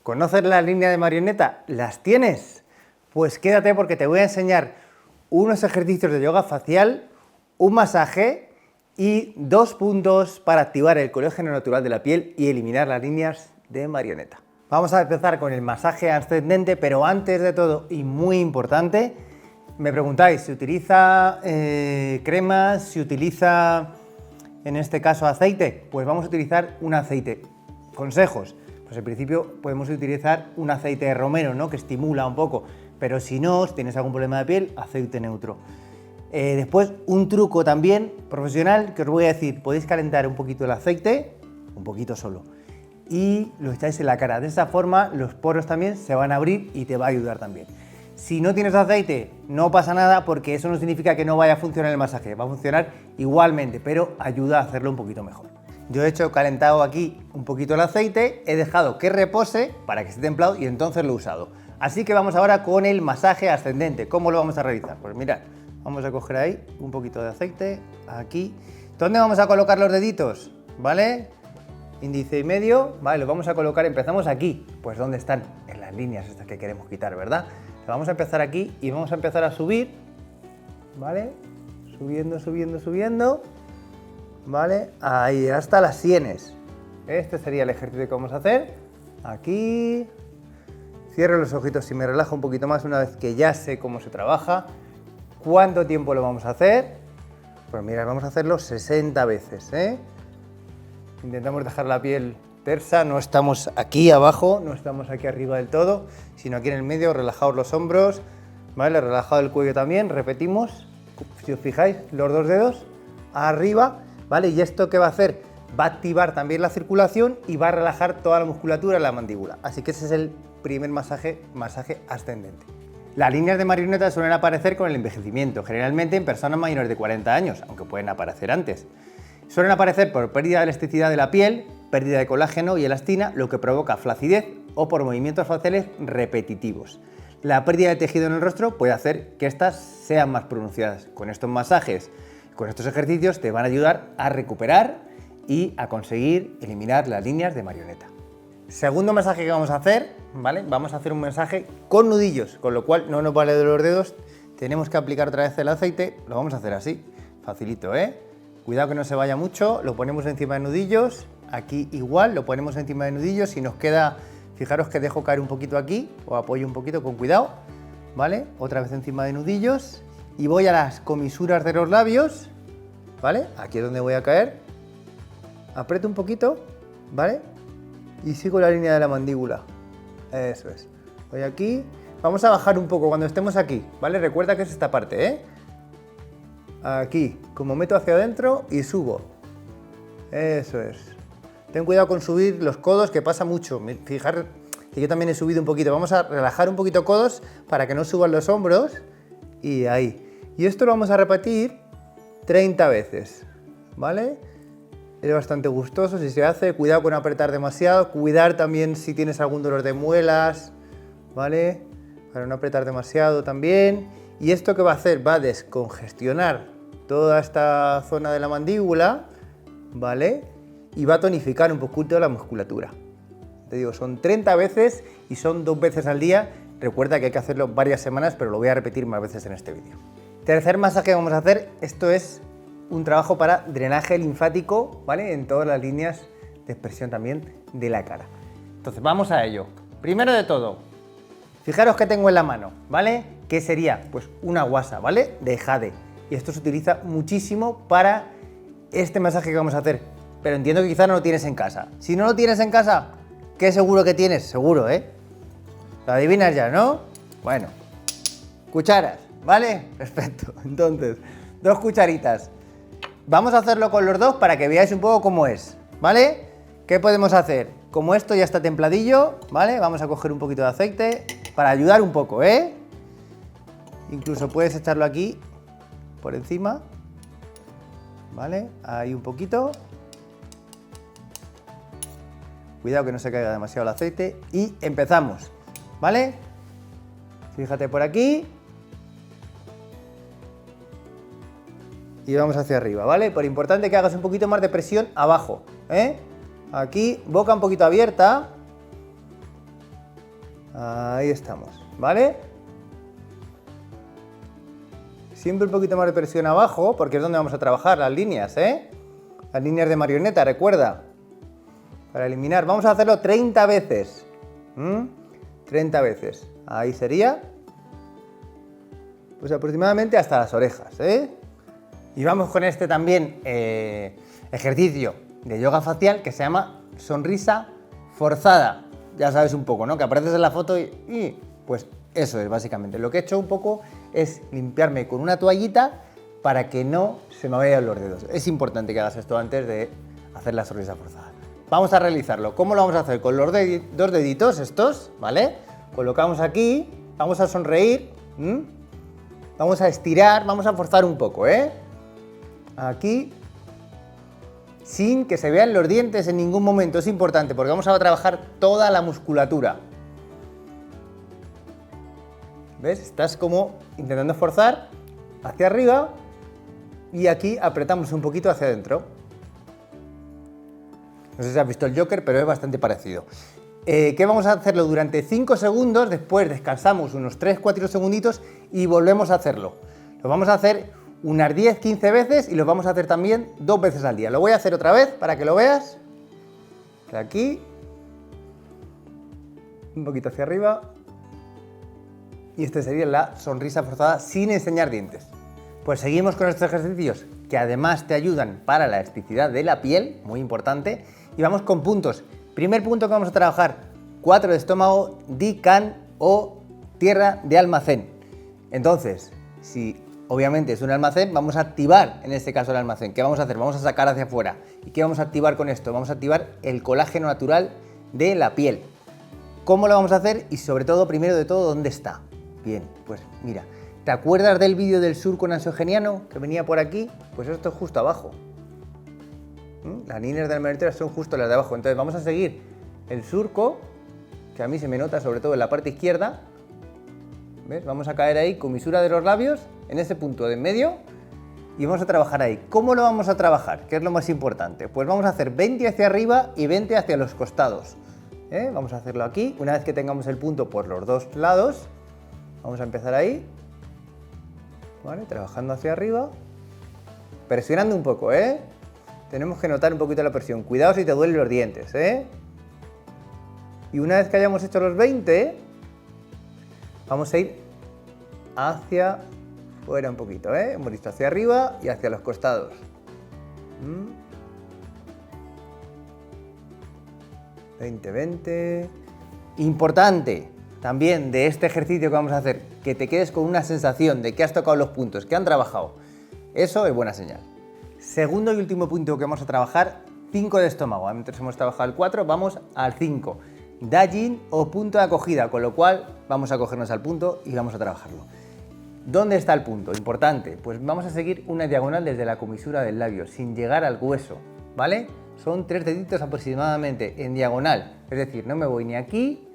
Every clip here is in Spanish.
¿Conoces las líneas de marioneta? ¿Las tienes? Pues quédate porque te voy a enseñar unos ejercicios de yoga facial, un masaje y 2 puntos para activar el colágeno natural de la piel y eliminar las líneas de marioneta. Vamos a empezar con el masaje ascendente, pero antes de todo, y muy importante, me preguntáis si utiliza cremas, si utiliza, en este caso, aceite. Pues vamos a utilizar un aceite. Consejos. Pues en principio podemos utilizar un aceite de romero, ¿no? Que estimula un poco, pero si no, si tienes algún problema de piel, aceite neutro. Después, un truco también profesional que os voy a decir: podéis calentar un poquito el aceite, un poquito solo, y lo echáis en la cara. De esa forma los poros también se van a abrir y te va a ayudar también. Si no tienes aceite, no pasa nada, porque eso no significa que no vaya a funcionar el masaje, va a funcionar igualmente, pero ayuda a hacerlo un poquito mejor. Yo he calentado aquí un poquito el aceite, he dejado que repose para que esté templado y entonces lo he usado. Así que vamos ahora con el masaje ascendente. ¿Cómo lo vamos a realizar? Pues mirad, vamos a coger ahí un poquito de aceite, aquí. ¿Dónde vamos a colocar los deditos? ¿Vale? Índice y medio, vale, lo vamos a colocar, empezamos aquí, pues ¿dónde están? En las líneas estas que queremos quitar, ¿verdad? Vamos a empezar aquí y vamos a empezar a subir, ¿vale? Subiendo, subiendo, subiendo, ¿vale? Ahí, hasta las sienes. Este sería el ejercicio que vamos a hacer. Aquí, cierro los ojitos y me relajo un poquito más una vez que ya sé cómo se trabaja. ¿Cuánto tiempo lo vamos a hacer? Pues mira, vamos a hacerlo 60 veces, ¿eh? Intentamos dejar la piel tersa, no estamos aquí abajo, no estamos aquí arriba del todo, sino aquí en el medio, relajados los hombros, ¿vale? Relajado el cuello también, repetimos, si os fijáis, los 2 dedos arriba, ¿vale? ¿Y esto qué va a hacer? Va a activar también la circulación y va a relajar toda la musculatura de la mandíbula. Así que ese es el primer masaje ascendente. Las líneas de marioneta suelen aparecer con el envejecimiento, generalmente en personas mayores de 40 años, aunque pueden aparecer antes. Suelen aparecer por pérdida de elasticidad de la piel, pérdida de colágeno y elastina, lo que provoca flacidez, o por movimientos faciales repetitivos. La pérdida de tejido en el rostro puede hacer que estas sean más pronunciadas. Con estos masajes, con estos ejercicios, te van a ayudar a recuperar y a conseguir eliminar las líneas de marioneta. Segundo masaje que vamos a hacer, ¿vale? Vamos a hacer un masaje con nudillos, con lo cual no nos vale de los dedos, tenemos que aplicar otra vez el aceite, lo vamos a hacer así, facilito, ¿eh? Cuidado que no se vaya mucho, lo ponemos encima de nudillos, aquí igual, lo ponemos encima de nudillos y nos queda, fijaros que dejo caer un poquito aquí, o apoyo un poquito con cuidado, ¿vale? Otra vez encima de nudillos y voy a las comisuras de los labios, ¿vale? Aquí es donde voy a caer, aprieto un poquito, ¿vale? Y sigo la línea de la mandíbula, eso es, voy aquí, vamos a bajar un poco cuando estemos aquí, ¿vale? Recuerda que es esta parte, ¿eh? Aquí, como meto hacia adentro y subo. Eso es. Ten cuidado con subir los codos, que pasa mucho. Fijar que yo también he subido un poquito. Vamos a relajar un poquito codos para que no suban los hombros. Y ahí. Y esto lo vamos a repetir 30 veces. ¿Vale? Es bastante gustoso si se hace. Cuidado con apretar demasiado. Cuidar también si tienes algún dolor de muelas. ¿Vale? Para no apretar demasiado también. ¿Y esto qué va a hacer? Va a descongestionar toda esta zona de la mandíbula, ¿vale? Y va a tonificar un poquito la musculatura. Te digo, son 30 veces y son 2 veces al día. Recuerda que hay que hacerlo varias semanas, pero lo voy a repetir más veces en este vídeo. Tercer masaje que vamos a hacer, esto es un trabajo para drenaje linfático, ¿vale? En todas las líneas de expresión también de la cara. Entonces, vamos a ello. Primero de todo, fijaros que tengo en la mano, ¿vale? ¿Qué sería? Pues una guasa, ¿vale? De jade. Y esto se utiliza muchísimo para este masaje que vamos a hacer. Pero entiendo que quizás no lo tienes en casa. Si no lo tienes en casa, ¿qué seguro que tienes? Seguro, ¿eh? Lo adivinas ya, ¿no? Bueno, cucharas, ¿vale? Perfecto. Entonces, 2 cucharitas. Vamos a hacerlo con los 2 para que veáis un poco cómo es, ¿vale? ¿Qué podemos hacer? Como esto ya está templadillo, ¿vale? Vamos a coger un poquito de aceite para ayudar un poco, ¿eh? Incluso puedes echarlo aquí, por encima, ¿vale? Ahí un poquito. Cuidado que no se caiga demasiado el aceite. Y empezamos, ¿vale? Fíjate por aquí. Y vamos hacia arriba, ¿vale? Pero importante que hagas un poquito más de presión abajo, ¿eh? Aquí, boca un poquito abierta. Ahí estamos, ¿vale? Siempre un poquito más de presión abajo, porque es donde vamos a trabajar, las líneas, ¿eh? Las líneas de marioneta, recuerda. Para eliminar, vamos a hacerlo 30 veces. 30 veces. Ahí sería. Pues aproximadamente hasta las orejas, ¿eh? Y vamos con este también ejercicio de yoga facial que se llama sonrisa forzada. Ya sabes un poco, ¿no? Que apareces en la foto y pues eso es básicamente. Lo que he hecho un poco es limpiarme con una toallita para que no se me vayan los dedos. Es importante que hagas esto antes de hacer la sonrisa forzada. Vamos a realizarlo. ¿Cómo lo vamos a hacer? Con los dos deditos estos, ¿vale? Colocamos aquí, vamos a sonreír, vamos a estirar, vamos a forzar un poco, ¿eh? Aquí, sin que se vean los dientes en ningún momento, es importante porque vamos a trabajar toda la musculatura. ¿Ves? Estás como intentando forzar hacia arriba y aquí apretamos un poquito hacia adentro. No sé si has visto el Joker, pero es bastante parecido. ¿Qué vamos a hacerlo durante 5 segundos? Después descansamos unos 3-4 segunditos y volvemos a hacerlo. Lo vamos a hacer unas 10-15 veces y lo vamos a hacer también 2 veces al día. Lo voy a hacer otra vez para que lo veas. De aquí. Un poquito hacia arriba. Y este sería la sonrisa forzada sin enseñar dientes. Pues seguimos con estos ejercicios que además te ayudan para la elasticidad de la piel, muy importante. Y vamos con puntos. Primer punto que vamos a trabajar, 4 de estómago, Di-Can o tierra de almacén. Entonces, si obviamente es un almacén, vamos a activar en este caso el almacén. ¿Qué vamos a hacer? Vamos a sacar hacia afuera. ¿Y qué vamos a activar con esto? Vamos a activar el colágeno natural de la piel. ¿Cómo lo vamos a hacer? Y sobre todo, primero de todo, ¿dónde está? Bien, pues mira, ¿te acuerdas del vídeo del surco nasogeníano que venía por aquí? Pues esto es justo abajo. Las líneas de la marioneta son justo las de abajo. Entonces vamos a seguir el surco, que a mí se me nota sobre todo en la parte izquierda. ¿Ves? Vamos a caer ahí, comisura de los labios, en ese punto de en medio, y vamos a trabajar ahí. ¿Cómo lo vamos a trabajar? ¿Qué es lo más importante? Pues vamos a hacer 20 hacia arriba y 20 hacia los costados. Vamos a hacerlo aquí. Una vez que tengamos el punto por los dos lados, vamos a empezar ahí, ¿vale? Trabajando hacia arriba, presionando un poco, ¿eh? Tenemos que notar un poquito la presión. Cuidado si te duelen los dientes, ¿eh? Y una vez que hayamos hecho los 20, vamos a ir hacia fuera un poquito, ¿eh? Hemos visto hacia arriba y hacia los costados. 20. Importante también de este ejercicio que vamos a hacer, que te quedes con una sensación de que has tocado los puntos, que han trabajado. Eso es buena señal. Segundo y último punto que vamos a trabajar, 5 de estómago. Antes hemos trabajado el 4, vamos al 5. Dajin o punto de acogida, con lo cual vamos a cogernos al punto y vamos a trabajarlo. ¿Dónde está el punto? Importante, pues vamos a seguir una diagonal desde la comisura del labio, sin llegar al hueso, ¿vale? Son 3 deditos aproximadamente en diagonal, es decir, no me voy ni aquí,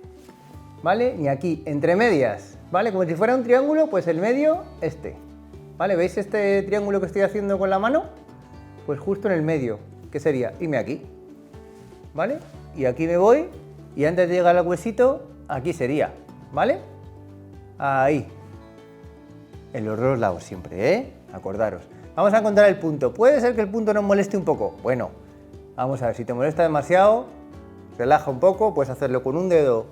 ¿vale? Ni aquí, entre medias, ¿vale? Como si fuera un triángulo, pues el medio, ¿vale? ¿Veis este triángulo que estoy haciendo con la mano? Pues justo en el medio, que sería irme aquí, ¿vale? Y aquí me voy, y antes de llegar al huesito, aquí sería, ¿vale? Ahí. En los dos lados siempre, ¿eh? Acordaros. Vamos a encontrar el punto. ¿Puede ser que el punto nos moleste un poco? Bueno, vamos a ver, si te molesta demasiado, relaja un poco, puedes hacerlo con un dedo,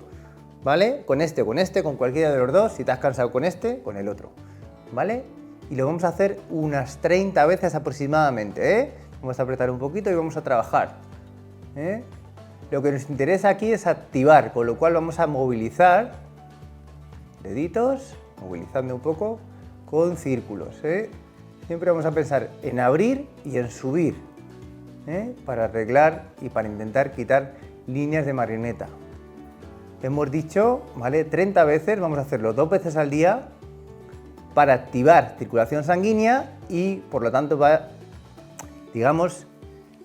¿vale? Con este o con este, con cualquiera de los dos. Si te has cansado con este, con el otro, ¿vale? Y lo vamos a hacer unas 30 veces aproximadamente, ¿eh? Vamos a apretar un poquito y vamos a trabajar, ¿eh? Lo que nos interesa aquí es activar, con lo cual vamos a movilizar deditos, movilizando un poco con círculos, ¿eh? Siempre vamos a pensar en abrir y en subir, ¿eh? Para arreglar y para intentar quitar líneas de marioneta. Hemos dicho, ¿vale? 30 veces, vamos a hacerlo 2 veces al día para activar circulación sanguínea y por lo tanto va, digamos,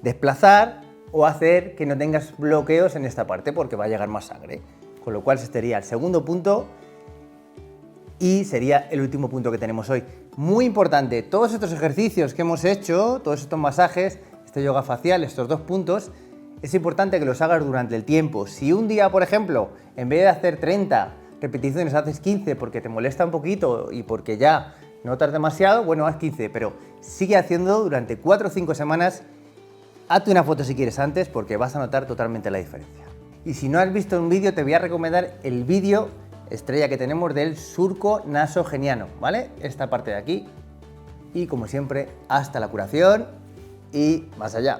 desplazar o hacer que no tengas bloqueos en esta parte porque va a llegar más sangre. Con lo cual ese sería el segundo punto y sería el último punto que tenemos hoy. Muy importante, todos estos ejercicios que hemos hecho, todos estos masajes, este yoga facial, estos 2 puntos, es importante que los hagas durante el tiempo. Si un día, por ejemplo, en vez de hacer 30 repeticiones haces 15 porque te molesta un poquito y porque ya notas demasiado, bueno, haz 15, pero sigue haciendo durante 4 o 5 semanas. Hazte una foto si quieres antes porque vas a notar totalmente la diferencia. Y si no has visto un vídeo, te voy a recomendar el vídeo estrella que tenemos del surco nasogeniano, ¿vale? Esta parte de aquí. Y como siempre, hasta la curación y más allá.